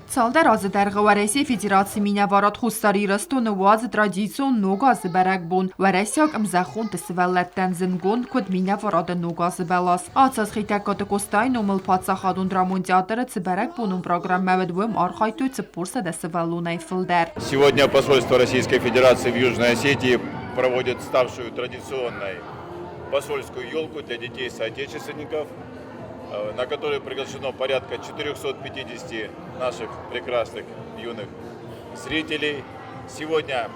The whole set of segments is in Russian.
Цал даразы дарғы варайси федерации меня ворот хустари расту нуаз традицион ногазы барак бун. Варайсяк мзахун тесвеллеттен зингун куд меня ворода ногазы белас. Ацаз хитакаты костай номал паца хадун драмун театра цибарак бунун программа ведвым архайту ципурса десвеллун айфилдер. Сегодня посольство Российской Федерации в Южной Осетии проводит ставшую традиционной посольскую елку для детей соотечественников, на которой приглашено порядка 450 наших прекрасных юных зрителей. Сегодня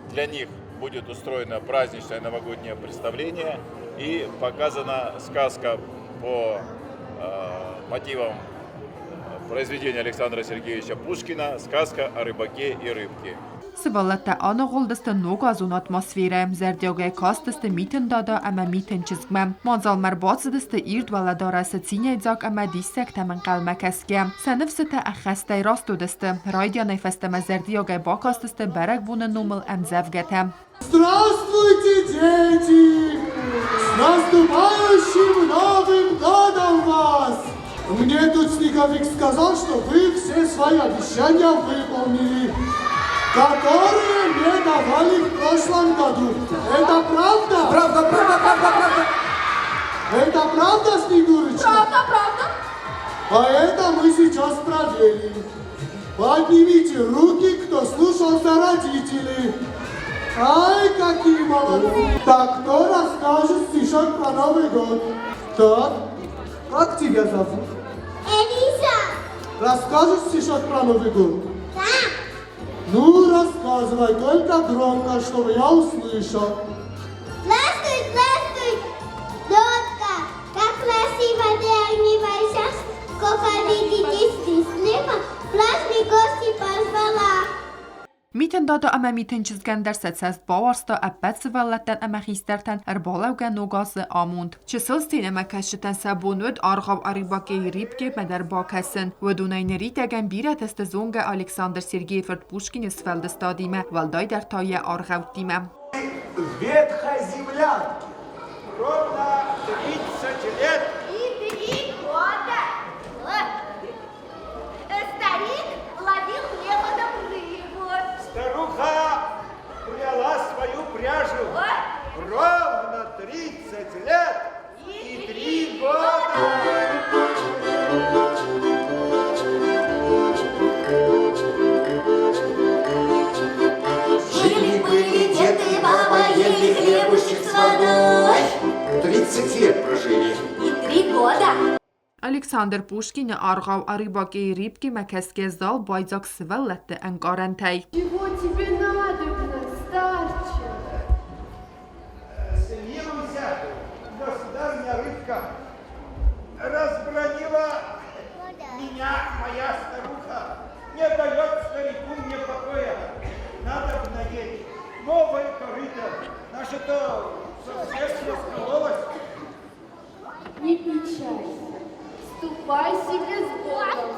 для них будет устроено праздничное новогоднее представление и показана сказка по мотивам произведения Александра Сергеевича Пушкина «Сказка о рыбаке и рыбке». Сываллата ана голдасты ногазун атмосфера, зердёгай кастасты митен дада ама митен чизгмам. Манзал марбацдасты ирд валадара сацинайзак ама диссек таман қалмакаске. Санывсыта ахастай растудасты. Райдианай фастама зердёгай бакастасты барак буна номал амзавгата. Здравствуйте, дети! С наступающим Новым годом вас! Мне тут Снеговик сказал, что вы все свои обещания выполнили, которые мне давали в прошлом году. Это правда? Правда. Это правда, Снегурочка? Правда. А это мы сейчас проверим. Поднимите руки, кто слушался родителей. Ай, какие молодцы! Так, кто расскажет стишок про Новый год? Так, как тебя зовут? Элиза. Расскажешь стишок про Новый год? Да. Ну, рассказывай, только громко, чтобы я услышал. Здравствуй, Дотка. Как красиво ты одеваешься, сколько детей счастливо, праздник гости позвала. Митен дада ама митен чизган در ست باورستا ابد سوالتن اما خیسترتن اربالاوگا نوگاز آموند. چسل سین اما کشتن سبونود آرغاو آریباکی ریبکه مدر باکسن و دونای نریت اگن بیرت است زونگ الکساندر سرگی فرد پوشکین اسفلد استادیمه والدای در تای آرغاو دیمه. Ветхой землянки. Ровно 30 лет. И 3 года. Старик ловил хлебом рыбу. Старуха пряла свою пряжу. Ровно 30 лет и 3 года. Жили-были дед и баба, ели хлебушек с водой. 30 лет прожили. И 3 года. الکساندر پوشکین آرغاو آریباکی ریبکی مکسکی زال بایزاک سوالت انگارنتای. Чего тебе надобно, старче? Смилуйся, государыня рыбка. Разбронила меня моя старуха. Не дает старику мне покоя. Надо надеть новое корыто. Наше-то совсем раскололось. Не печалься, ступай себе с Богом.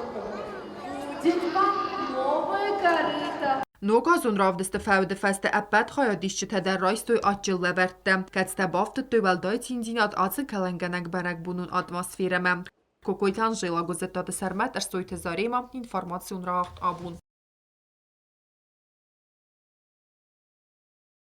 Будет вам новое корыто. نوگازون راودست فاود فست ابد خواهد دیشت در رایستوی آجل لبرده که استبافت دوالدای تینزینات آزن کلنگنگ برک بونون اتماسفیرمه. کوکویتان جیلا گذت داده سرمت ارسوی تزاریما اینفارماسیون راخت آبون.